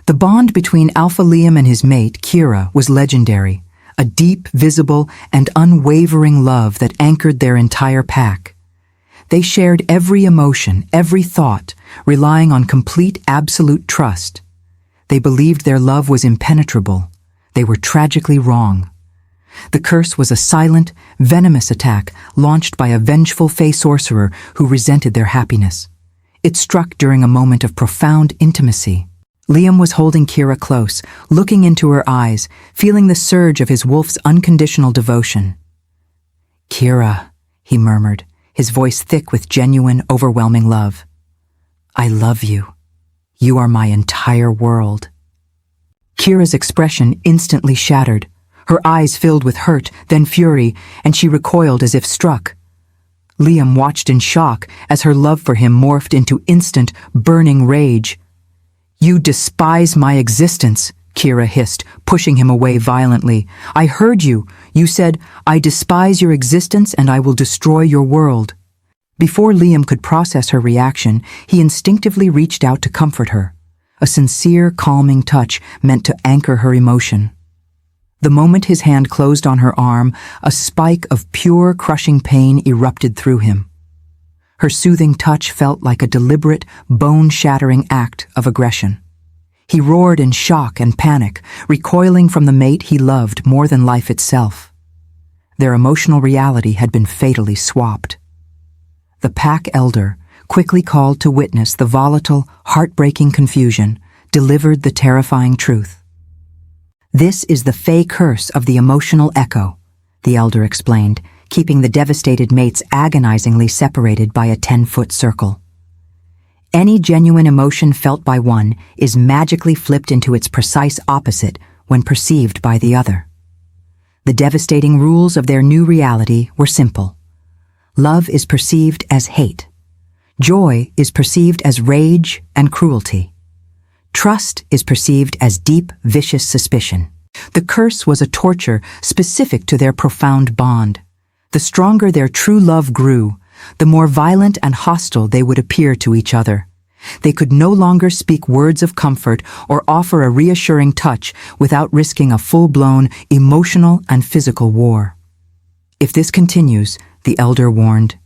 The bond between Alpha Liam and his mate, Kira, was legendary, a deep, visible, and unwavering love that anchored their entire pack. They shared every emotion, every thought, relying on complete, absolute trust. They believed their love was impenetrable. They were tragically wrong. The curse was a silent, venomous attack launched by a vengeful Fae Sorcerer who resented their happiness. It struck during a moment of profound intimacy. Liam was holding Kira close, looking into her eyes, feeling the surge of his wolf's unconditional devotion. "Kira," he murmured, his voice thick with genuine, overwhelming love. "I love you. You are my entire world." Kira's expression instantly shattered. Her eyes filled with hurt, then fury, and she recoiled as if struck. Liam watched in shock as her love for him morphed into instant, burning rage. "You despise my existence," Kira hissed, pushing him away violently. "I heard you. You said, 'I despise your existence and I will destroy your world.'" Before Liam could process her reaction, he instinctively reached out to comfort her. A sincere, calming touch meant to anchor her emotion. The moment his hand closed on her arm, a spike of pure, crushing pain erupted through him. Her soothing touch felt like a deliberate, bone-shattering act of aggression. He roared in shock and panic, recoiling from the mate he loved more than life itself. Their emotional reality had been fatally swapped. The pack elder, quickly called to witness the volatile, heartbreaking confusion, delivered the terrifying truth. "This is the Fae curse of the emotional echo," the elder explained, keeping the devastated mates agonizingly separated by a 10-foot circle. Any genuine emotion felt by one is magically flipped into its precise opposite when perceived by the other. The devastating rules of their new reality were simple. Love is perceived as hate. Joy is perceived as rage and cruelty. Trust is perceived as deep, vicious suspicion. The curse was a torture specific to their profound bond. The stronger their true love grew, the more violent and hostile they would appear to each other. They could no longer speak words of comfort or offer a reassuring touch without risking a full-blown emotional and physical war. "If this continues," the elder warned,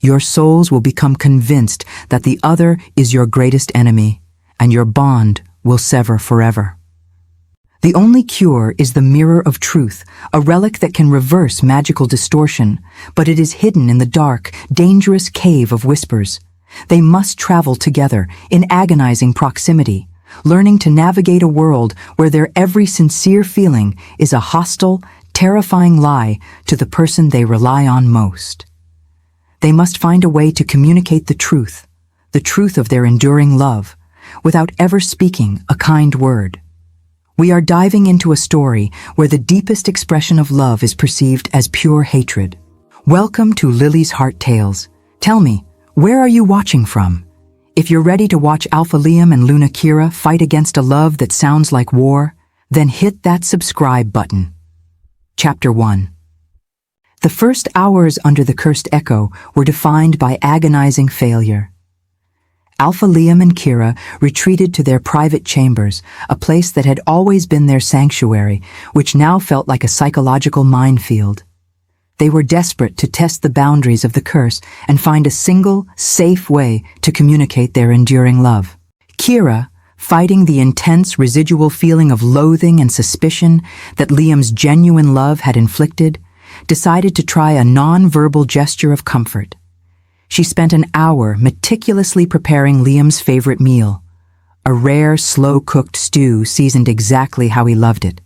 "your souls will become convinced that the other is your greatest enemy, and your bond will sever forever." The only cure is the mirror of truth, a relic that can reverse magical distortion, but it is hidden in the dark, dangerous cave of whispers. They must travel together, in agonizing proximity, learning to navigate a world where their every sincere feeling is a hostile, terrifying lie to the person they rely on most. They must find a way to communicate the truth of their enduring love, without ever speaking a kind word. We are diving into a story where the deepest expression of love is perceived as pure hatred. Welcome to Lily's Heart Tales. Tell me, where are you watching from? If you're ready to watch Alpha Liam and Luna Kira fight against a love that sounds like war, then hit that subscribe button. Chapter 1. The first hours under the cursed echo were defined by agonizing failure. Alpha Liam and Kira retreated to their private chambers, a place that had always been their sanctuary, which now felt like a psychological minefield. They were desperate to test the boundaries of the curse and find a single, safe way to communicate their enduring love. Kira, fighting the intense residual feeling of loathing and suspicion that Liam's genuine love had inflicted, decided to try a non-verbal gesture of comfort. She spent an hour meticulously preparing Liam's favorite meal, a rare, slow-cooked stew seasoned exactly how he loved it,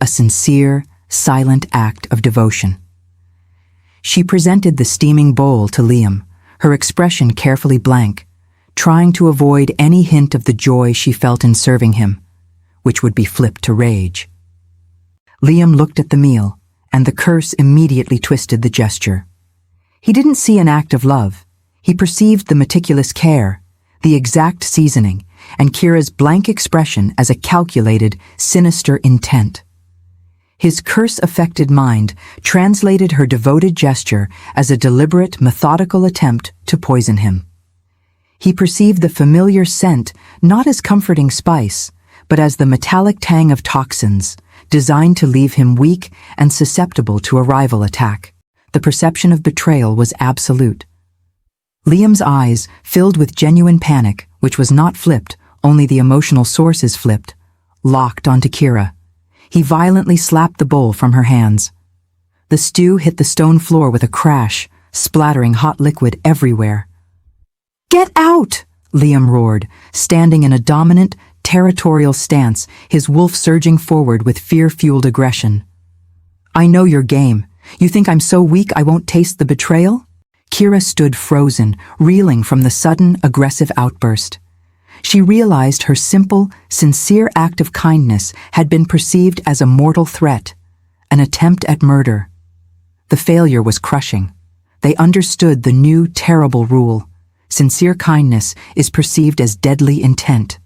a sincere, silent act of devotion. She presented the steaming bowl to Liam, her expression carefully blank, trying to avoid any hint of the joy she felt in serving him, which would be flipped to rage. Liam looked at the meal, and the curse immediately twisted the gesture. He didn't see an act of love. He perceived the meticulous care, the exact seasoning, and Kira's blank expression as a calculated, sinister intent. His curse-affected mind translated her devoted gesture as a deliberate, methodical attempt to poison him. He perceived the familiar scent not as comforting spice, but as the metallic tang of toxins, designed to leave him weak and susceptible to a rival attack. The perception of betrayal was absolute. Liam's eyes, filled with genuine panic, which was not flipped, only the emotional sources flipped, locked onto Kira. He violently slapped the bowl from her hands. The stew hit the stone floor with a crash, splattering hot liquid everywhere. "Get out!" Liam roared, standing in a dominant, territorial stance, his wolf surging forward with fear-fueled aggression. "I know your game. You think I'm so weak I won't taste the betrayal?" Kira stood frozen, reeling from the sudden, aggressive outburst. She realized her simple, sincere act of kindness had been perceived as a mortal threat, an attempt at murder. The failure was crushing. They understood the new, terrible rule. Sincere kindness is perceived as deadly intent.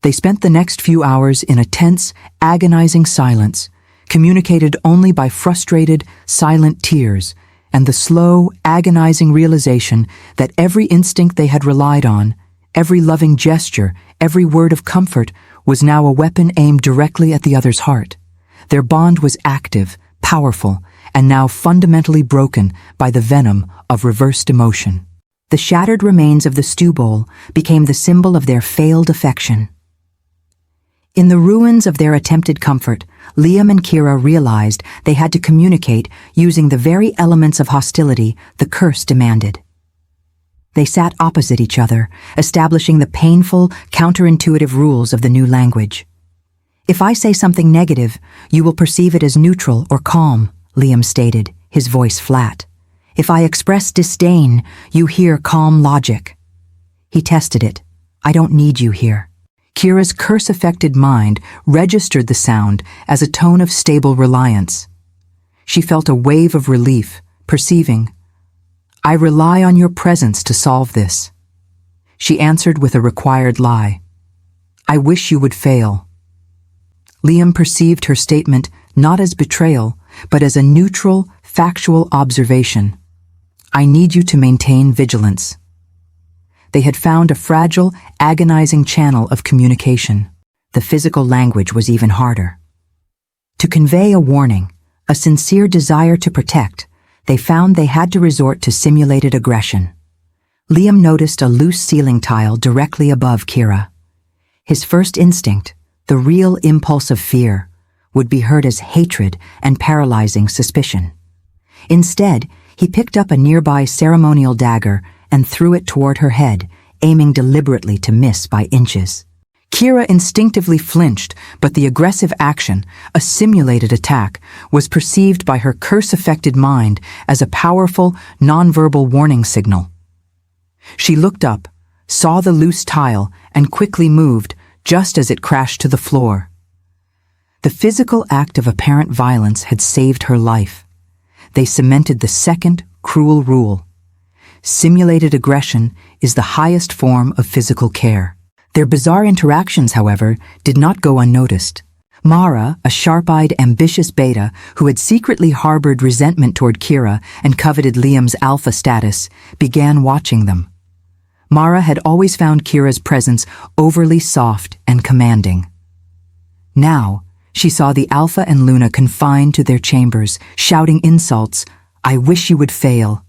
They spent the next few hours in a tense, agonizing silence, communicated only by frustrated, silent tears, and the slow, agonizing realization that every instinct they had relied on, every loving gesture, every word of comfort, was now a weapon aimed directly at the other's heart. Their bond was active, powerful, and now fundamentally broken by the venom of reversed emotion. The shattered remains of the stew bowl became the symbol of their failed affection. In the ruins of their attempted comfort, Liam and Kira realized they had to communicate using the very elements of hostility the curse demanded. They sat opposite each other, establishing the painful, counterintuitive rules of the new language. "If I say something negative, you will perceive it as neutral or calm," Liam stated, his voice flat. "If I express disdain, you hear calm logic." He tested it. "I don't need you here." Kira's curse-affected mind registered the sound as a tone of stable reliance. She felt a wave of relief, perceiving, "I rely on your presence to solve this." She answered with a required lie. "I wish you would fail." Liam perceived her statement not as betrayal, but as a neutral, factual observation. "I need you to maintain vigilance." They had found a fragile, agonizing channel of communication. The physical language was even harder. To convey a warning, a sincere desire to protect, they found they had to resort to simulated aggression. Liam noticed a loose ceiling tile directly above Kira. His first instinct, the real impulse of fear, would be heard as hatred and paralyzing suspicion. Instead, he picked up a nearby ceremonial dagger and threw it toward her head, aiming deliberately to miss by inches. Kira instinctively flinched, but the aggressive action, a simulated attack, was perceived by her curse-affected mind as a powerful, nonverbal warning signal. She looked up, saw the loose tile, and quickly moved, just as it crashed to the floor. The physical act of apparent violence had saved her life. They cemented the second, cruel rule. Simulated aggression is the highest form of physical care. Their bizarre interactions, however, did not go unnoticed. Mara, a sharp-eyed, ambitious beta who had secretly harbored resentment toward Kira and coveted Liam's alpha status, began watching them. Mara had always found Kira's presence overly soft and commanding. Now, she saw the Alpha and Luna confined to their chambers, shouting insults, "I wish you would fail,"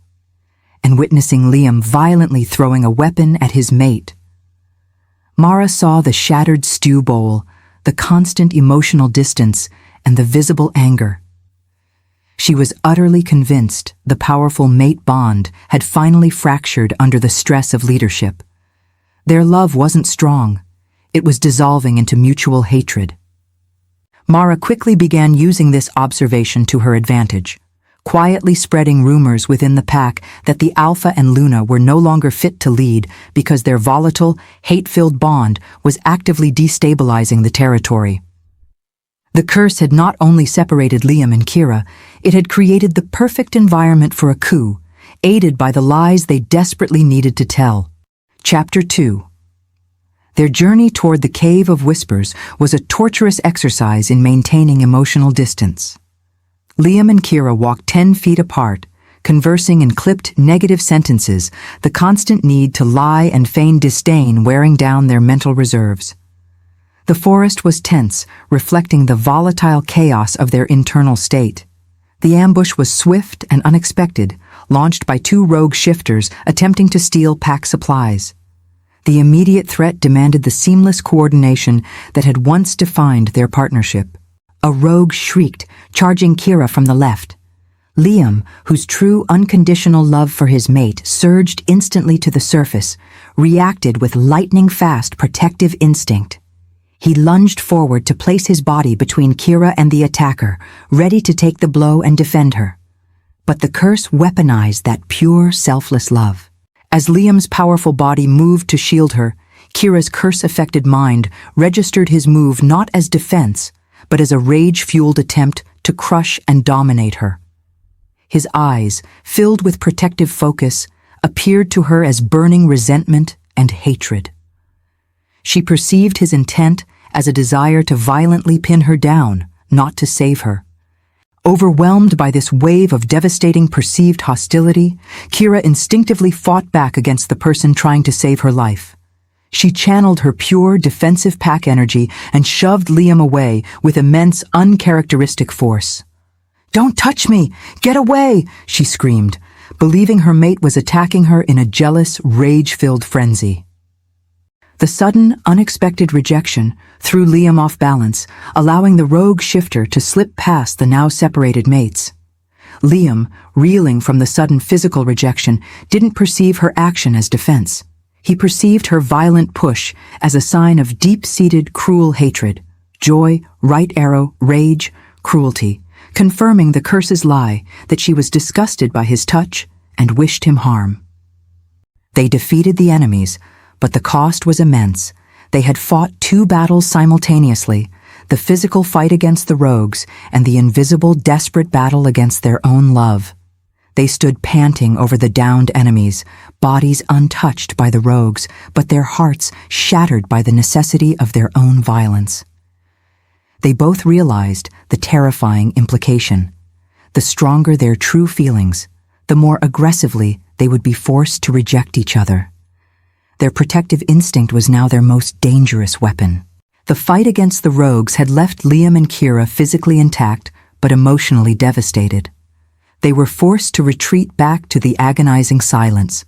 and witnessing Liam violently throwing a weapon at his mate. Mara saw the shattered stew bowl, the constant emotional distance, and the visible anger. She was utterly convinced the powerful mate bond had finally fractured under the stress of leadership. Their love wasn't strong. It was dissolving into mutual hatred. Mara quickly began using this observation to her advantage, quietly spreading rumors within the pack that the Alpha and Luna were no longer fit to lead because their volatile, hate-filled bond was actively destabilizing the territory. The curse had not only separated Liam and Kira, it had created the perfect environment for a coup, aided by the lies they desperately needed to tell. Chapter 2. Their journey toward the Cave of Whispers was a torturous exercise in maintaining emotional distance. Liam and Kira walked 10 feet apart, conversing in clipped negative sentences, the constant need to lie and feign disdain wearing down their mental reserves. The forest was tense, reflecting the volatile chaos of their internal state. The ambush was swift and unexpected, launched by two rogue shifters attempting to steal pack supplies. The immediate threat demanded the seamless coordination that had once defined their partnership. A rogue shrieked, charging Kira from the left. Liam, whose true unconditional love for his mate surged instantly to the surface, reacted with lightning-fast protective instinct. He lunged forward to place his body between Kira and the attacker, ready to take the blow and defend her. But the curse weaponized that pure, selfless love. As Liam's powerful body moved to shield her, Kira's curse-affected mind registered his move not as defense, but as a rage-fueled attempt to crush and dominate her. His eyes, filled with protective focus, appeared to her as burning resentment and hatred. She perceived his intent as a desire to violently pin her down, not to save her. Overwhelmed by this wave of devastating perceived hostility, Kira instinctively fought back against the person trying to save her life. She channeled her pure, defensive pack energy and shoved Liam away with immense, uncharacteristic force. "Don't touch me! Get away!" she screamed, believing her mate was attacking her in a jealous, rage-filled frenzy. The sudden, unexpected rejection threw Liam off balance, allowing the rogue shifter to slip past the now-separated mates. Liam, reeling from the sudden physical rejection, didn't perceive her action as defense. He perceived her violent push as a sign of deep-seated, cruel hatred, joy, right arrow, rage, cruelty, confirming the curse's lie that she was disgusted by his touch and wished him harm. They defeated the enemies, but the cost was immense. They had fought two battles simultaneously, the physical fight against the rogues and the invisible, desperate battle against their own love. They stood panting over the downed enemies, bodies untouched by the rogues, but their hearts shattered by the necessity of their own violence. They both realized the terrifying implication. The stronger their true feelings, the more aggressively they would be forced to reject each other. Their protective instinct was now their most dangerous weapon. The fight against the rogues had left Liam and Kira physically intact, but emotionally devastated. They were forced to retreat back to the agonizing silence,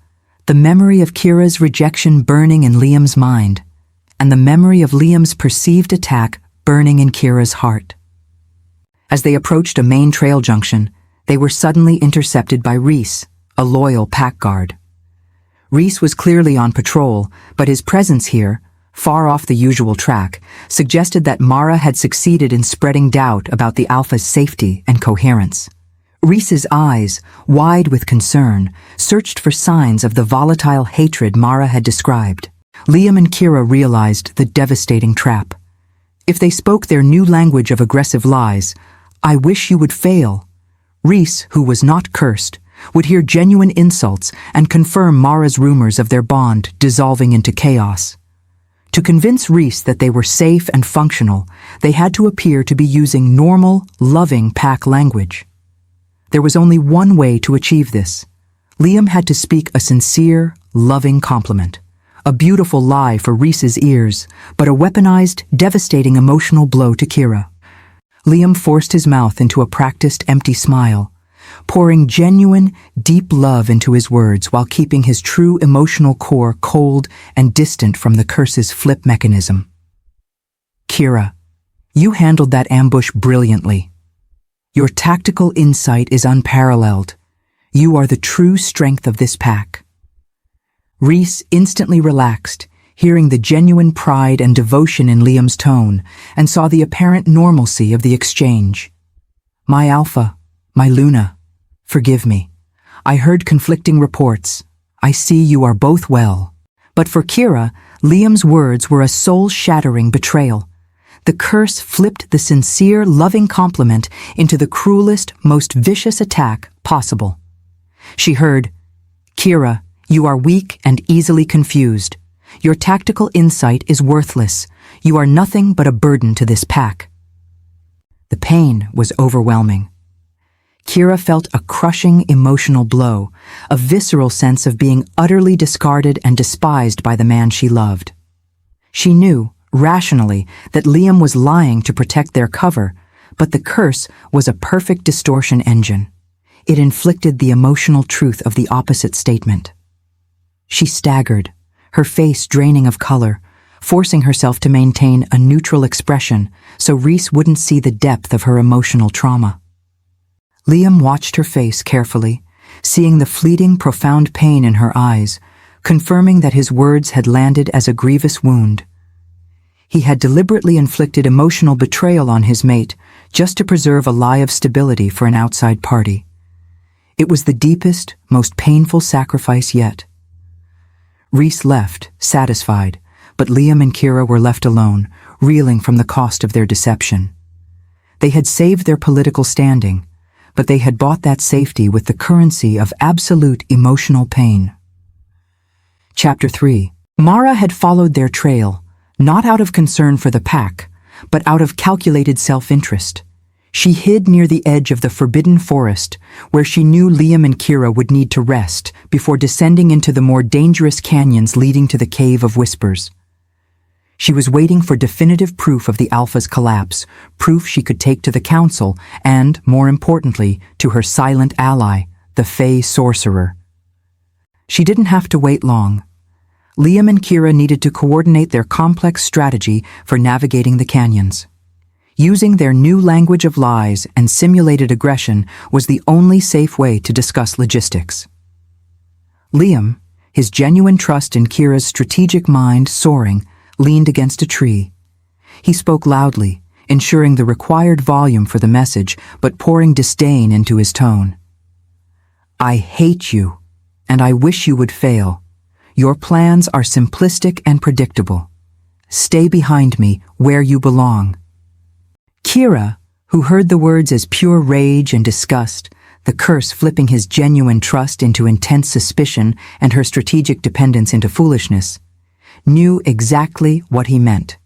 the memory of Kira's rejection burning in Liam's mind, and the memory of Liam's perceived attack burning in Kira's heart. As they approached a main trail junction, they were suddenly intercepted by Reese, a loyal pack guard. Reese was clearly on patrol, but his presence here, far off the usual track, suggested that Mara had succeeded in spreading doubt about the Alpha's safety and coherence. Reese's eyes, wide with concern, searched for signs of the volatile hatred Mara had described. Liam and Kira realized the devastating trap. If they spoke their new language of aggressive lies, "I wish you would fail," Reese, who was not cursed, would hear genuine insults and confirm Mara's rumors of their bond dissolving into chaos. To convince Reese that they were safe and functional, they had to appear to be using normal, loving pack language. There was only one way to achieve this. Liam had to speak a sincere, loving compliment. A beautiful lie for Reese's ears, but a weaponized, devastating emotional blow to Kira. Liam forced his mouth into a practiced, empty smile, pouring genuine, deep love into his words while keeping his true emotional core cold and distant from the curse's flip mechanism. "Kira, you handled that ambush brilliantly. Your tactical insight is unparalleled. You are the true strength of this pack." Reese instantly relaxed, hearing the genuine pride and devotion in Liam's tone, and saw the apparent normalcy of the exchange. "My Alpha, my Luna, forgive me. I heard conflicting reports. I see you are both well." But for Kira, Liam's words were a soul-shattering betrayal. The curse flipped the sincere, loving compliment into the cruelest, most vicious attack possible. She heard, "Kira, you are weak and easily confused. Your tactical insight is worthless. You are nothing but a burden to this pack." The pain was overwhelming. Kira felt a crushing emotional blow, a visceral sense of being utterly discarded and despised by the man she loved. She knew, rationally, that Liam was lying to protect their cover, but the curse was a perfect distortion engine. It inflicted the emotional truth of the opposite statement. She staggered, her face draining of color, forcing herself to maintain a neutral expression so Rhys wouldn't see the depth of her emotional trauma. Liam watched her face carefully, seeing the fleeting, profound pain in her eyes, confirming that his words had landed as a grievous wound. He had deliberately inflicted emotional betrayal on his mate just to preserve a lie of stability for an outside party. It was the deepest, most painful sacrifice yet. Rhys left, satisfied, but Liam and Kira were left alone, reeling from the cost of their deception. They had saved their political standing, but they had bought that safety with the currency of absolute emotional pain. Chapter 3. Mara had followed their trail, not out of concern for the pack, but out of calculated self-interest. She hid near the edge of the forbidden forest, where she knew Liam and Kira would need to rest before descending into the more dangerous canyons leading to the Cave of Whispers. She was waiting for definitive proof of the Alpha's collapse, proof she could take to the Council and, more importantly, to her silent ally, the Fae Sorcerer. She didn't have to wait long. Liam and Kira needed to coordinate their complex strategy for navigating the canyons. Using their new language of lies and simulated aggression was the only safe way to discuss logistics. Liam, his genuine trust in Kira's strategic mind soaring, leaned against a tree. He spoke loudly, ensuring the required volume for the message, but pouring disdain into his tone. "I hate you, and I wish you would fail. Your plans are simplistic and predictable. Stay behind me where you belong." Kira, who heard the words as pure rage and disgust, the curse flipping his genuine trust into intense suspicion and her strategic dependence into foolishness, knew exactly what he meant.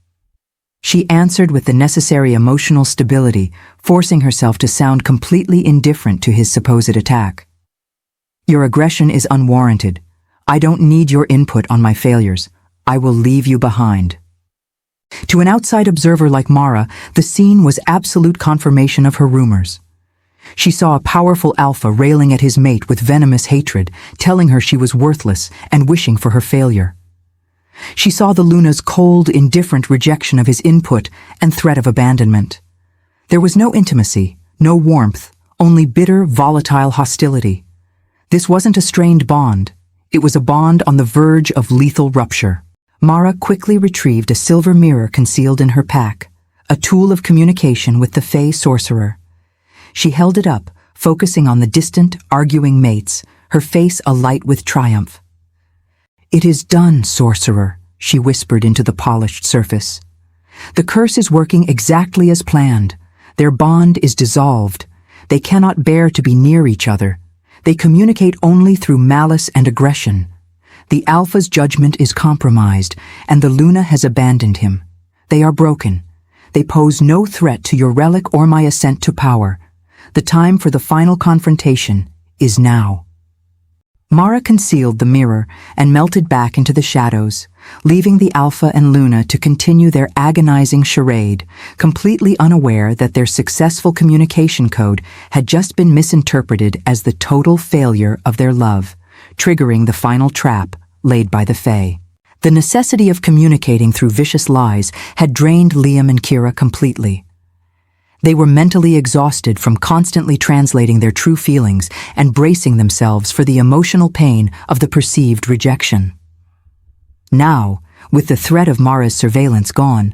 She answered with the necessary emotional stability, forcing herself to sound completely indifferent to his supposed attack. "Your aggression is unwarranted. I don't need your input on my failures. I will leave you behind." To an outside observer like Mara, the scene was absolute confirmation of her rumors. She saw a powerful alpha railing at his mate with venomous hatred, telling her she was worthless and wishing for her failure. She saw the Luna's cold, indifferent rejection of his input and threat of abandonment. There was no intimacy, no warmth, only bitter, volatile hostility. This wasn't a strained bond. It was a bond on the verge of lethal rupture. Mara quickly retrieved a silver mirror concealed in her pack, a tool of communication with the Fae Sorcerer. She held it up, focusing on the distant, arguing mates, her face alight with triumph. "It is done, Sorcerer," she whispered into the polished surface. "The curse is working exactly as planned. Their bond is dissolved. They cannot bear to be near each other. They communicate only through malice and aggression. The Alpha's judgment is compromised, and the Luna has abandoned him. They are broken. They pose no threat to your relic or my ascent to power. The time for the final confrontation is now." Mara concealed the mirror and melted back into the shadows, leaving the Alpha and Luna to continue their agonizing charade, completely unaware that their successful communication code had just been misinterpreted as the total failure of their love, triggering the final trap laid by the Fae. The necessity of communicating through vicious lies had drained Liam and Kira completely. They were mentally exhausted from constantly translating their true feelings and bracing themselves for the emotional pain of the perceived rejection. Now, with the threat of Mara's surveillance gone,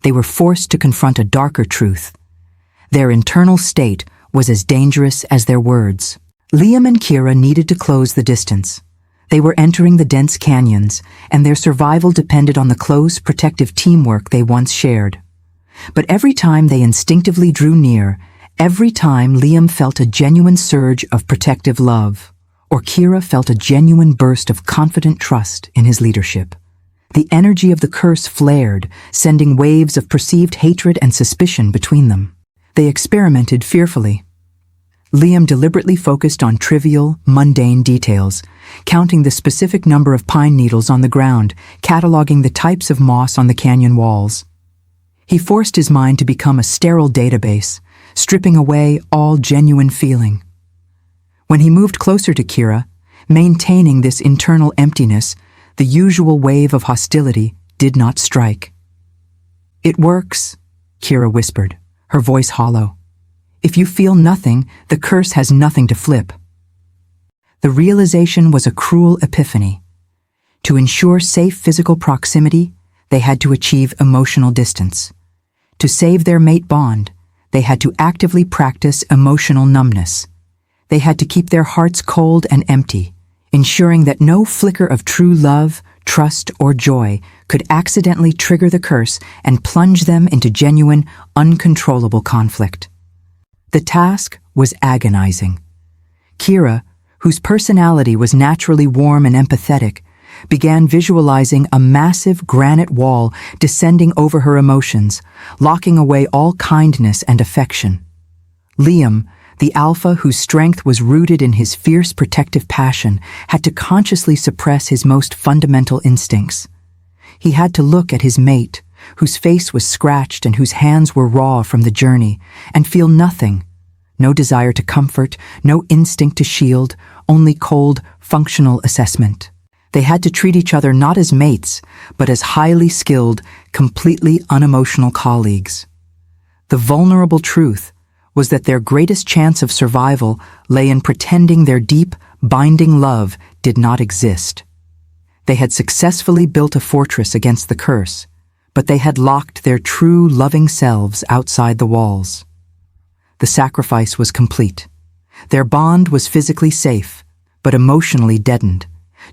they were forced to confront a darker truth. Their internal state was as dangerous as their words. Liam and Kira needed to close the distance. They were entering the dense canyons, and their survival depended on the close, protective teamwork they once shared. But every time they instinctively drew near, every time Liam felt a genuine surge of protective love, or Kira felt a genuine burst of confident trust in his leadership, the energy of the curse flared, sending waves of perceived hatred and suspicion between them. They experimented fearfully. Liam deliberately focused on trivial, mundane details, counting the specific number of pine needles on the ground, cataloging the types of moss on the canyon walls. He forced his mind to become a sterile database, stripping away all genuine feeling. When he moved closer to Kira, maintaining this internal emptiness, the usual wave of hostility did not strike. "It works," Kira whispered, her voice hollow. "If you feel nothing, the curse has nothing to flip." The realization was a cruel epiphany. To ensure safe physical proximity, they had to achieve emotional distance. To save their mate bond, they had to actively practice emotional numbness. They had to keep their hearts cold and empty, ensuring that no flicker of true love, trust, or joy could accidentally trigger the curse and plunge them into genuine, uncontrollable conflict. The task was agonizing. Kira, whose personality was naturally warm and empathetic, began visualizing a massive granite wall descending over her emotions, locking away all kindness and affection. Liam, the alpha whose strength was rooted in his fierce protective passion, had to consciously suppress his most fundamental instincts. He had to look at his mate, whose face was scratched and whose hands were raw from the journey, and feel nothing. No desire to comfort, no instinct to shield, only cold, functional assessment. They had to treat each other not as mates, but as highly skilled, completely unemotional colleagues. The vulnerable truth was that their greatest chance of survival lay in pretending their deep, binding love did not exist. They had successfully built a fortress against the curse, but they had locked their true, loving selves outside the walls. The sacrifice was complete. Their bond was physically safe, but emotionally deadened,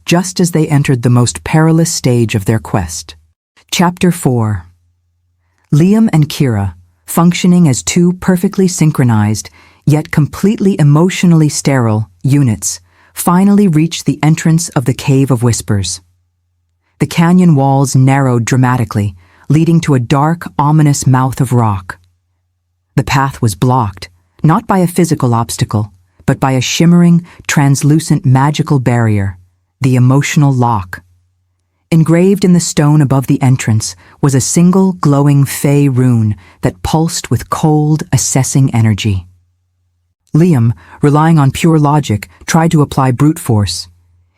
just as they entered the most perilous stage of their quest. Chapter 4. Liam and Kira, functioning as two perfectly synchronized, yet completely emotionally sterile units, finally reached the entrance of the Cave of Whispers. The canyon walls narrowed dramatically, leading to a dark, ominous mouth of rock. The path was blocked, not by a physical obstacle, but by a shimmering, translucent magical barrier, the emotional lock. Engraved in the stone above the entrance was a single glowing Fae rune that pulsed with cold, assessing energy. Liam, relying on pure logic, tried to apply brute force.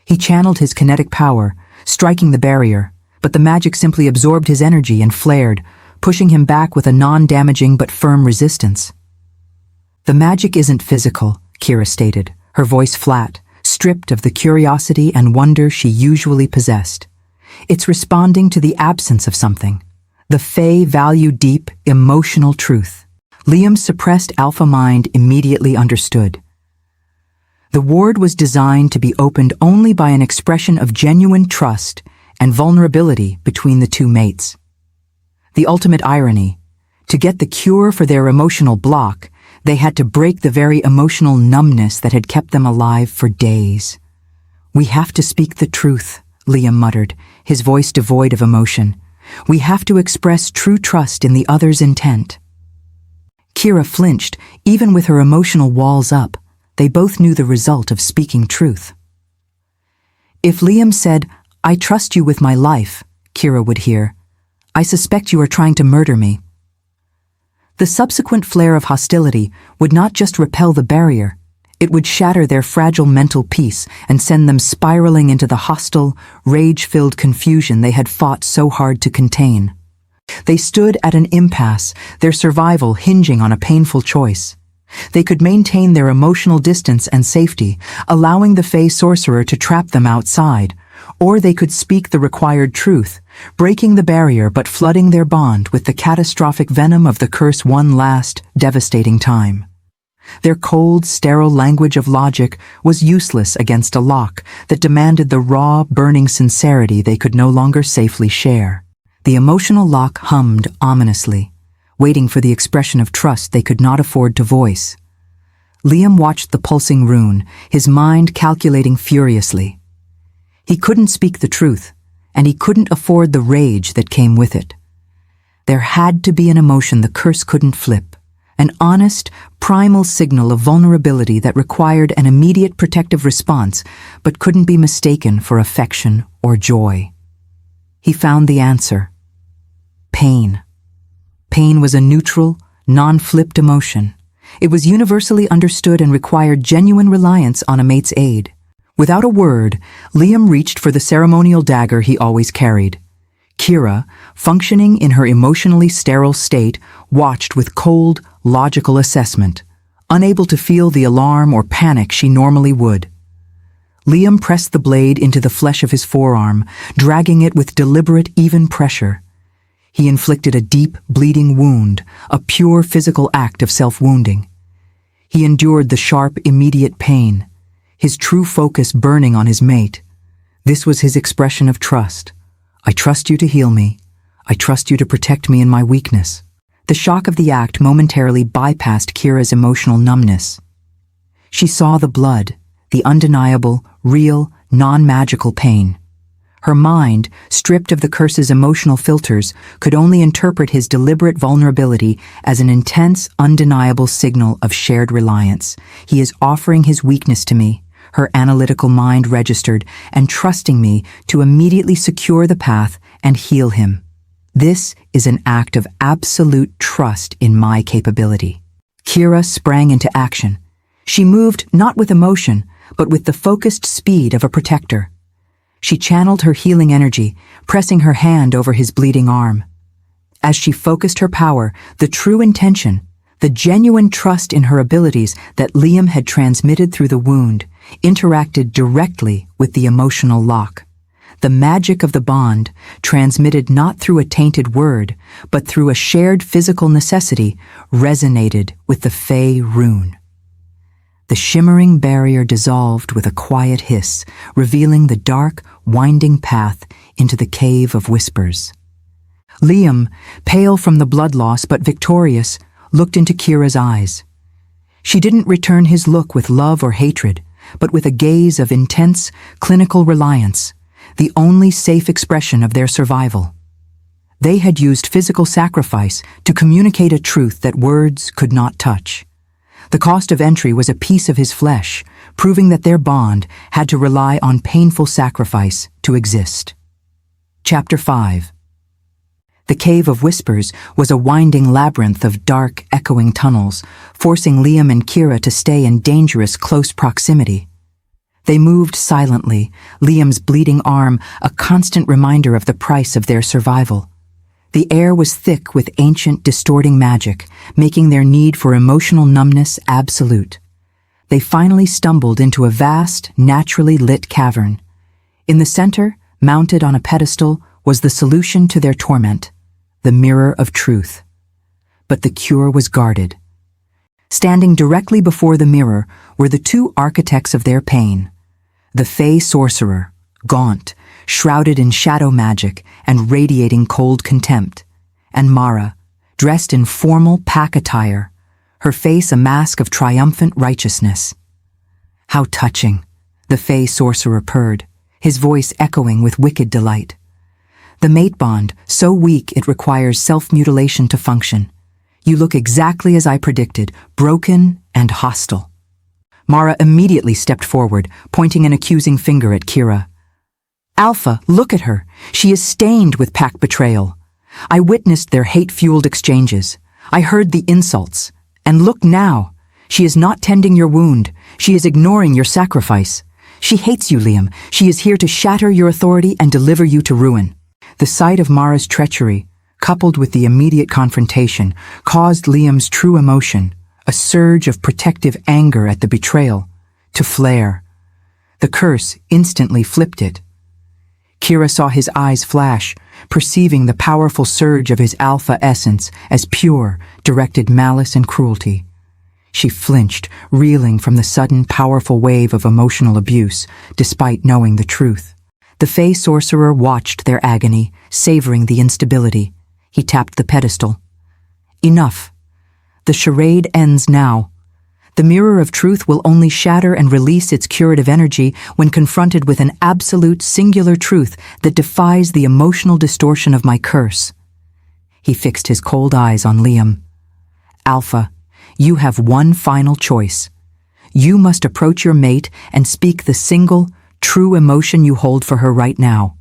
He channeled his kinetic power, striking the barrier, but the magic simply absorbed his energy and flared, pushing him back with a non-damaging but firm resistance. "The magic isn't physical," Kira stated, her voice flat, stripped of the curiosity and wonder she usually possessed. "It's responding to the absence of something. The Fae value deep, emotional truth." Liam's suppressed alpha mind immediately understood. The ward was designed to be opened only by an expression of genuine trust and vulnerability between the two mates. The ultimate irony: to get the cure for their emotional block, they had to break the very emotional numbness that had kept them alive for days. "We have to speak the truth," Liam muttered, his voice devoid of emotion. "We have to express true trust in the other's intent." Kira flinched, even with her emotional walls up. They both knew the result of speaking truth. If Liam said, "I trust you with my life," Kira would hear, "I suspect you are trying to murder me." The subsequent flare of hostility would not just repel the barrier, it would shatter their fragile mental peace and send them spiraling into the hostile, rage-filled confusion they had fought so hard to contain. They stood at an impasse, their survival hinging on a painful choice. They could maintain their emotional distance and safety, allowing the Fae Sorcerer to trap them outside, or they could speak the required truth, breaking the barrier but flooding their bond with the catastrophic venom of the curse one last, devastating time. Their cold, sterile language of logic was useless against a lock that demanded the raw, burning sincerity they could no longer safely share. The emotional lock hummed ominously, waiting for the expression of trust they could not afford to voice. Liam watched the pulsing rune, his mind calculating furiously. He couldn't speak the truth, and he couldn't afford the rage that came with it. There had to be an emotion the curse couldn't flip, an honest, primal signal of vulnerability that required an immediate protective response but couldn't be mistaken for affection or joy. He found the answer. Pain. Pain was a neutral, non-flipped emotion. It was universally understood and required genuine reliance on a mate's aid. Without a word, Liam reached for the ceremonial dagger he always carried. Kira, functioning in her emotionally sterile state, watched with cold, logical assessment, unable to feel the alarm or panic she normally would. Liam pressed the blade into the flesh of his forearm, dragging it with deliberate, even pressure. He inflicted a deep, bleeding wound, a pure physical act of self-wounding. He endured the sharp, immediate pain, his true focus burning on his mate. This was his expression of trust. I trust you to heal me. I trust you to protect me in my weakness. The shock of the act momentarily bypassed Kira's emotional numbness. She saw the blood, the undeniable, real, non-magical pain. Her mind, stripped of the curse's emotional filters, could only interpret his deliberate vulnerability as an intense, undeniable signal of shared reliance. He is offering his weakness to me, her analytical mind registered, and trusting me to immediately secure the path and heal him. This is an act of absolute trust in my capability. Kira sprang into action. She moved not with emotion, but with the focused speed of a protector. She channeled her healing energy, pressing her hand over his bleeding arm. As she focused her power, the true intention, the genuine trust in her abilities that Liam had transmitted through the wound, interacted directly with the emotional lock. The magic of the bond, transmitted not through a tainted word, but through a shared physical necessity, resonated with the Fae rune. The shimmering barrier dissolved with a quiet hiss, revealing the dark, winding path into the Cave of Whispers. Liam, pale from the blood loss but victorious, looked into Kira's eyes. She didn't return his look with love or hatred, but with a gaze of intense, clinical reliance, the only safe expression of their survival. They had used physical sacrifice to communicate a truth that words could not touch. The cost of entry was a piece of his flesh, proving that their bond had to rely on painful sacrifice to exist. Chapter 5. The Cave of Whispers was a winding labyrinth of dark, echoing tunnels, forcing Liam and Kira to stay in dangerous close proximity. They moved silently, Liam's bleeding arm a constant reminder of the price of their survival. The air was thick with ancient, distorting magic, making their need for emotional numbness absolute. They finally stumbled into a vast, naturally lit cavern. In the center, mounted on a pedestal, was the solution to their torment, the mirror of truth. But the cure was guarded. Standing directly before the mirror were the two architects of their pain, the Fae Sorcerer, gaunt, shrouded in shadow magic and radiating cold contempt, and Mara, dressed in formal pack attire, her face a mask of triumphant righteousness. How touching, the Fae Sorcerer purred, his voice echoing with wicked delight. The mate bond, so weak it requires self-mutilation to function. You look exactly as I predicted, broken and hostile. Mara immediately stepped forward, pointing an accusing finger at Kira. Alpha, look at her. She is stained with pack betrayal. I witnessed their hate-fueled exchanges. I heard the insults. And look now. She is not tending your wound. She is ignoring your sacrifice. She hates you, Liam. She is here to shatter your authority and deliver you to ruin. The sight of Mara's treachery, coupled with the immediate confrontation, caused Liam's true emotion, a surge of protective anger at the betrayal, to flare. The curse instantly flipped it. Kira saw his eyes flash, perceiving the powerful surge of his alpha essence as pure, directed malice and cruelty. She flinched, reeling from the sudden, powerful wave of emotional abuse, despite knowing the truth. The Fae Sorcerer watched their agony, savoring the instability. He tapped the pedestal. Enough. The charade ends now. The mirror of truth will only shatter and release its curative energy when confronted with an absolute singular truth that defies the emotional distortion of my curse. He fixed his cold eyes on Liam. Alpha, you have one final choice. You must approach your mate and speak the single, true emotion you hold for her right now.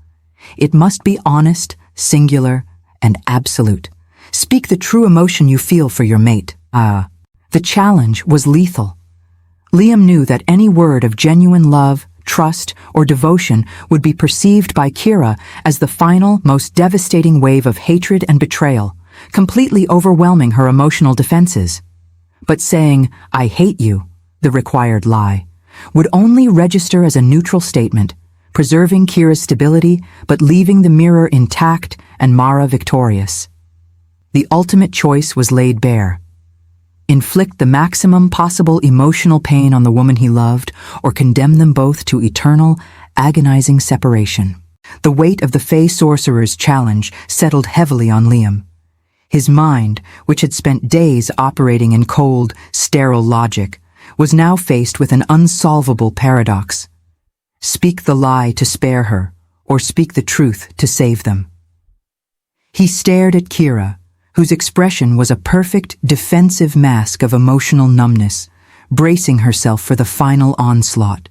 It must be honest, singular, and absolute. Speak the true emotion you feel for your mate. The challenge was lethal. Liam knew that any word of genuine love, trust, or devotion would be perceived by Kira as the final, most devastating wave of hatred and betrayal, completely overwhelming her emotional defenses. But saying, "I hate you," the required lie, would only register as a neutral statement, preserving Kira's stability but leaving the mirror intact and Mara victorious. The ultimate choice was laid bare. Inflict the maximum possible emotional pain on the woman he loved, or condemn them both to eternal, agonizing separation. The weight of the Fae Sorcerer's challenge settled heavily on Liam. His mind, which had spent days operating in cold, sterile logic, was now faced with an unsolvable paradox. Speak the lie to spare her, or speak the truth to save them. He stared at Kira, whose expression was a perfect defensive mask of emotional numbness, bracing herself for the final onslaught.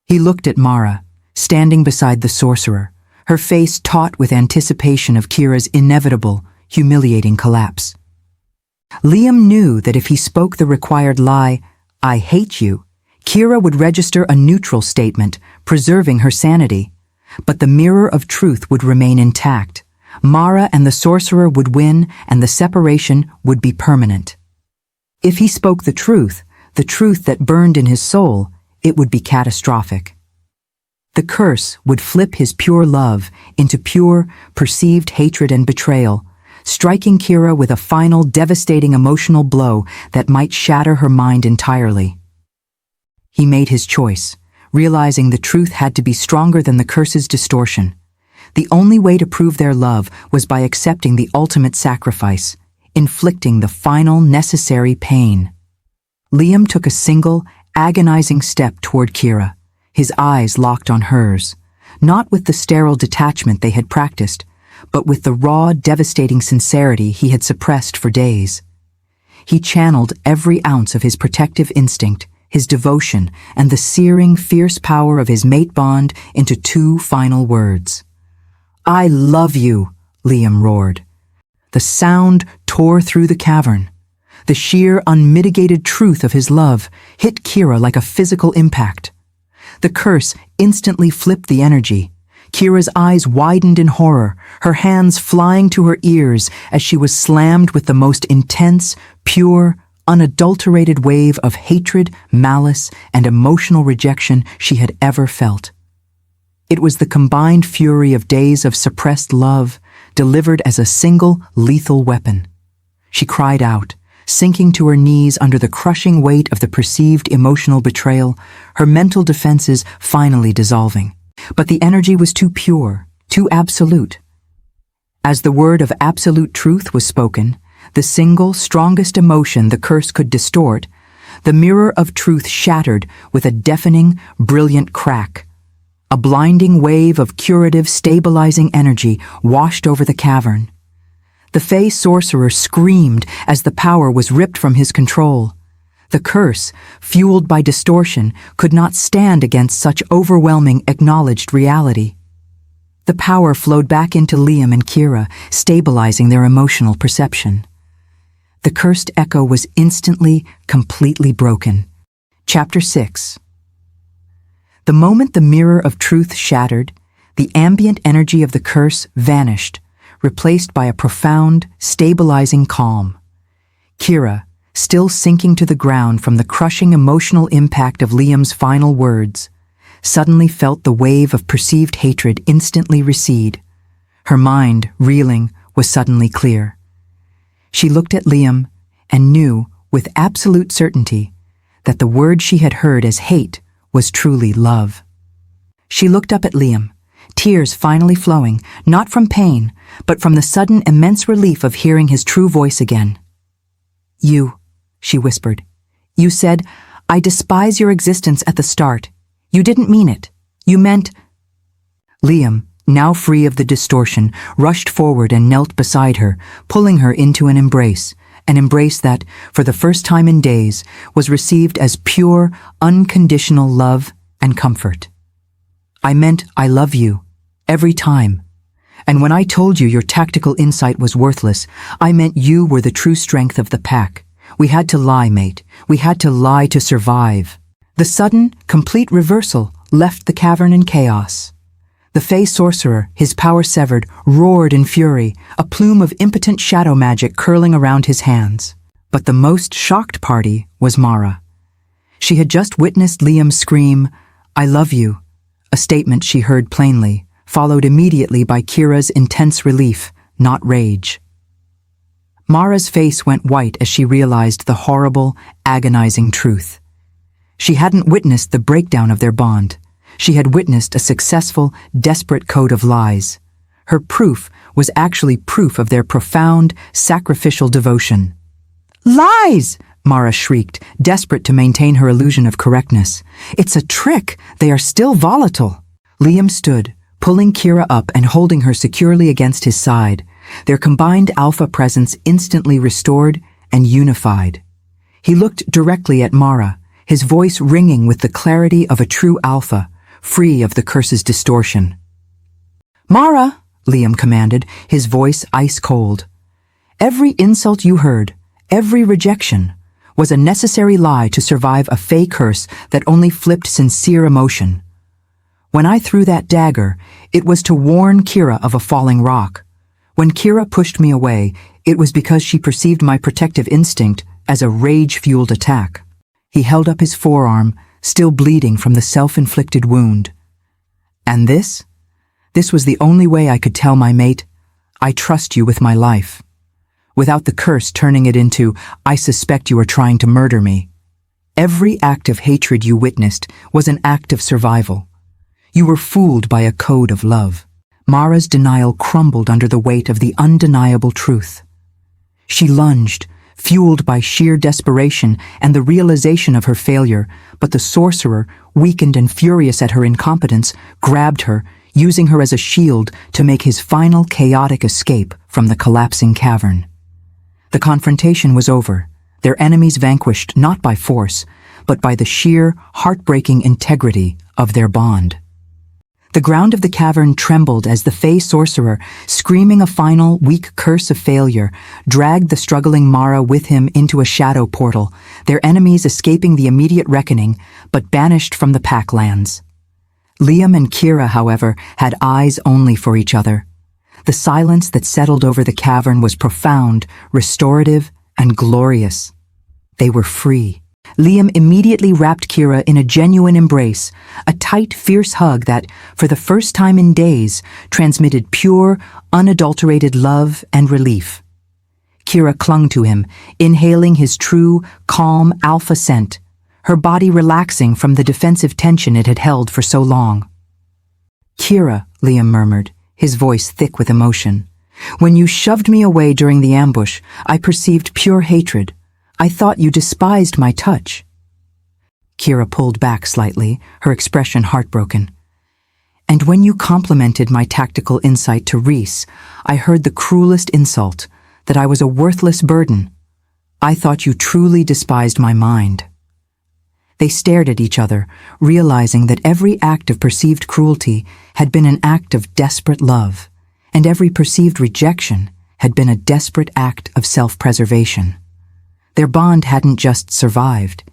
He looked at Mara, standing beside the sorcerer, her face taut with anticipation of Kira's inevitable, humiliating collapse. Liam knew that if he spoke the required lie, "I hate you," Kira would register a neutral statement, preserving her sanity. But the mirror of truth would remain intact. Mara and the sorcerer would win, and the separation would be permanent. If he spoke the truth that burned in his soul, it would be catastrophic. The curse would flip his pure love into pure, perceived hatred and betrayal, striking Kira with a final devastating emotional blow that might shatter her mind entirely. He made his choice, realizing the truth had to be stronger than the curse's distortion. The only way to prove their love was by accepting the ultimate sacrifice, inflicting the final necessary pain. Liam took a single, agonizing step toward Kira, his eyes locked on hers, not with the sterile detachment they had practiced, but with the raw, devastating sincerity he had suppressed for days. He channeled every ounce of his protective instinct, his devotion, and the searing, fierce power of his mate bond into two final words. "I love you," Liam roared. The sound tore through the cavern. The sheer, unmitigated truth of his love hit Kira like a physical impact. The curse instantly flipped the energy. Kira's eyes widened in horror, her hands flying to her ears as she was slammed with the most intense, pure, unadulterated wave of hatred, malice, and emotional rejection she had ever felt. It was the combined fury of days of suppressed love, delivered as a single, lethal weapon. She cried out, sinking to her knees under the crushing weight of the perceived emotional betrayal, her mental defenses finally dissolving. But the energy was too pure, too absolute. As the word of absolute truth was spoken, the single, strongest emotion the curse could distort, the mirror of truth shattered with a deafening, brilliant crack. A blinding wave of curative, stabilizing energy washed over the cavern. The Fae Sorcerer screamed as the power was ripped from his control. The curse, fueled by distortion, could not stand against such overwhelming, acknowledged reality. The power flowed back into Liam and Kira, stabilizing their emotional perception. The cursed echo was instantly, completely broken. Chapter 6. The moment the mirror of truth shattered, the ambient energy of the curse vanished, replaced by a profound, stabilizing calm. Kira, still sinking to the ground from the crushing emotional impact of Liam's final words, suddenly felt the wave of perceived hatred instantly recede. Her mind, reeling, was suddenly clear. She looked at Liam and knew, with absolute certainty, that the word she had heard as hate was truly love. She looked up at Liam, tears finally flowing, not from pain, but from the sudden immense relief of hearing his true voice again. "You," she whispered. "You said, 'I despise your existence' at the start. You didn't mean it. You meant—" Liam, now free of the distortion, rushed forward and knelt beside her, pulling her into an embrace, an embrace that, for the first time in days, was received as pure, unconditional love and comfort. I meant I love you, every time. And when I told you your tactical insight was worthless, I meant you were the true strength of the pack. We had to lie, mate. We had to lie to survive. The sudden, complete reversal left the cavern in chaos. The Fae Sorcerer, his power severed, roared in fury, a plume of impotent shadow magic curling around his hands. But the most shocked party was Mara. She had just witnessed Liam scream, "I love you," a statement she heard plainly, followed immediately by Kira's intense relief, not rage. Mara's face went white as she realized the horrible, agonizing truth. She hadn't witnessed the breakdown of their bond. She had witnessed a successful, desperate code of lies. Her proof was actually proof of their profound, sacrificial devotion. "Lies!" Mara shrieked, desperate to maintain her illusion of correctness. "It's a trick! They are still volatile!" Liam stood, pulling Kira up and holding her securely against his side, their combined alpha presence instantly restored and unified. He looked directly at Mara, his voice ringing with the clarity of a true alpha, free of the curse's distortion. "Mara," Liam commanded, his voice ice-cold. "Every insult you heard, every rejection, was a necessary lie to survive a Fae curse that only flipped sincere emotion. When I threw that dagger, it was to warn Kira of a falling rock. When Kira pushed me away, it was because she perceived my protective instinct as a rage-fueled attack." He held up his forearm, still bleeding from the self-inflicted wound. "And this? This was the only way I could tell my mate, I trust you with my life. Without the curse turning it into, I suspect you are trying to murder me. Every act of hatred you witnessed was an act of survival. You were fooled by a code of love." Mara's denial crumbled under the weight of the undeniable truth. She lunged, fueled by sheer desperation and the realization of her failure, but the sorcerer, weakened and furious at her incompetence, grabbed her, using her as a shield to make his final chaotic escape from the collapsing cavern. The confrontation was over, their enemies vanquished not by force, but by the sheer, heartbreaking integrity of their bond. The ground of the cavern trembled as the Fae Sorcerer, screaming a final, weak curse of failure, dragged the struggling Mara with him into a shadow portal, their enemies escaping the immediate reckoning, but banished from the Packlands. Liam and Kira, however, had eyes only for each other. The silence that settled over the cavern was profound, restorative, and glorious. They were free. Liam immediately wrapped Kira in a genuine embrace, a tight, fierce hug that, for the first time in days, transmitted pure, unadulterated love and relief. Kira clung to him, inhaling his true, calm, alpha scent, her body relaxing from the defensive tension it had held for so long. "Kira," Liam murmured, his voice thick with emotion, "when you shoved me away during the ambush, I perceived pure hatred. I thought you despised my touch." Kira pulled back slightly, her expression heartbroken. "And when you complimented my tactical insight to Reese, I heard the cruelest insult, that I was a worthless burden. I thought you truly despised my mind." They stared at each other, realizing that every act of perceived cruelty had been an act of desperate love, and every perceived rejection had been a desperate act of self-preservation. Their bond hadn't just survived.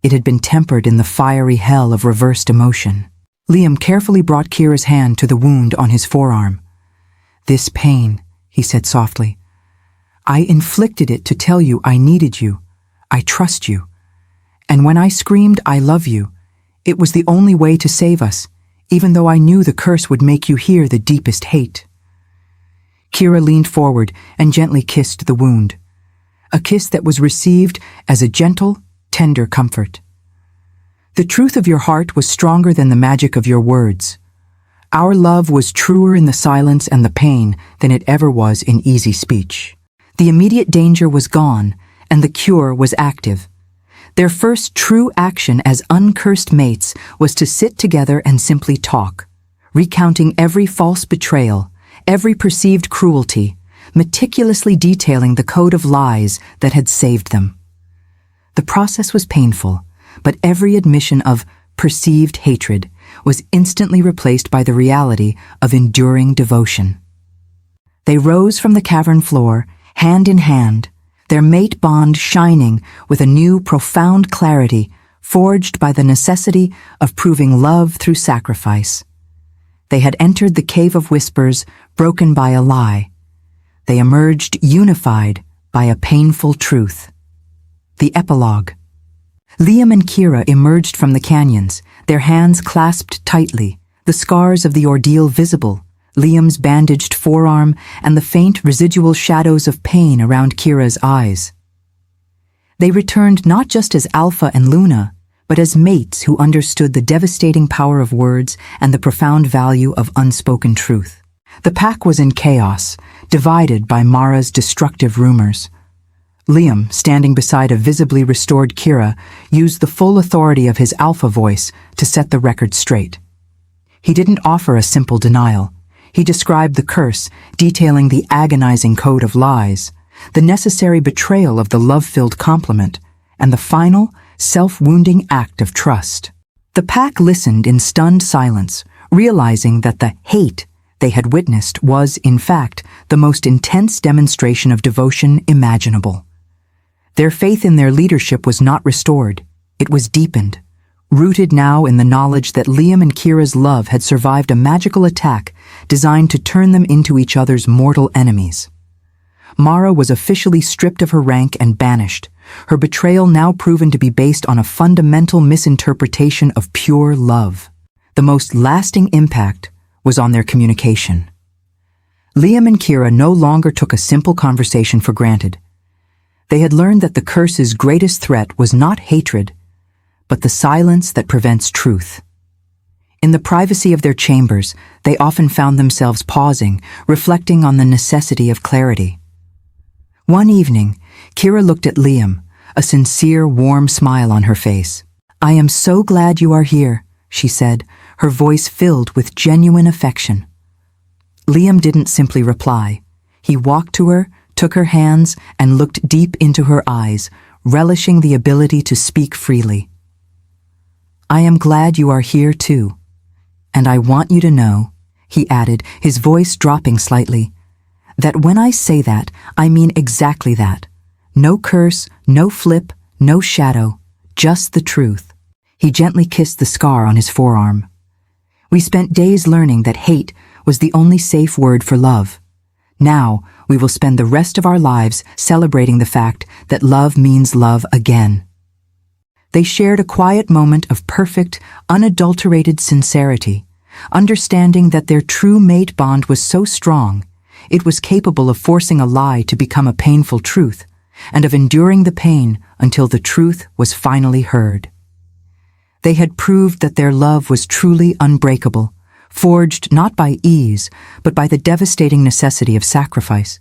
It had been tempered in the fiery hell of reversed emotion. Liam carefully brought Kira's hand to the wound on his forearm. "This pain," he said softly, "I inflicted it to tell you I needed you. I trust you. And when I screamed, 'I love you,' it was the only way to save us, even though I knew the curse would make you hear the deepest hate." Kira leaned forward and gently kissed the wound, a kiss that was received as a gentle, tender comfort. "The truth of your heart was stronger than the magic of your words. Our love was truer in the silence and the pain than it ever was in easy speech." The immediate danger was gone, and the cure was active. Their first true action as uncursed mates was to sit together and simply talk, recounting every false betrayal, every perceived cruelty, meticulously detailing the code of lies that had saved them. The process was painful, but every admission of perceived hatred was instantly replaced by the reality of enduring devotion. They rose from the cavern floor, hand in hand, their mate bond shining with a new profound clarity forged by the necessity of proving love through sacrifice. They had entered the cave of whispers, broken by a lie. They emerged unified by a painful truth. The epilogue. Liam and Kira emerged from the canyons, their hands clasped tightly, the scars of the ordeal visible, Liam's bandaged forearm and the faint residual shadows of pain around Kira's eyes. They returned not just as Alpha and Luna, but as mates who understood the devastating power of words and the profound value of unspoken truth. The pack was in chaos, divided by Mara's destructive rumors. Liam, standing beside a visibly restored Kira, used the full authority of his alpha voice to set the record straight. He didn't offer a simple denial. He described the curse, detailing the agonizing code of lies, the necessary betrayal of the love-filled compliment, and the final, self-wounding act of trust. The pack listened in stunned silence, realizing that the hate they had witnessed was, in fact, the most intense demonstration of devotion imaginable. Their faith in their leadership was not restored, it was deepened, rooted now in the knowledge that Liam and Kira's love had survived a magical attack designed to turn them into each other's mortal enemies. Mara was officially stripped of her rank and banished, her betrayal now proven to be based on a fundamental misinterpretation of pure love. The most lasting impact was on their communication. Liam and Kira no longer took a simple conversation for granted. They had learned that the curse's greatest threat was not hatred, but the silence that prevents truth. In the privacy of their chambers, they often found themselves pausing, reflecting on the necessity of clarity. One evening, Kira looked at Liam, a sincere, warm smile on her face. "I am so glad you are here," she said, her voice filled with genuine affection. Liam didn't simply reply. He walked to her, took her hands, and looked deep into her eyes, relishing the ability to speak freely. "I am glad you are here too. And I want you to know," he added, his voice dropping slightly, "that when I say that, I mean exactly that. No curse, no flip, no shadow, just the truth." He gently kissed the scar on his forearm. "We spent days learning that hate was the only safe word for love. Now, we will spend the rest of our lives celebrating the fact that love means love again." They shared a quiet moment of perfect, unadulterated sincerity, understanding that their true mate bond was so strong, it was capable of forcing a lie to become a painful truth, and of enduring the pain until the truth was finally heard. They had proved that their love was truly unbreakable, forged not by ease, but by the devastating necessity of sacrifice.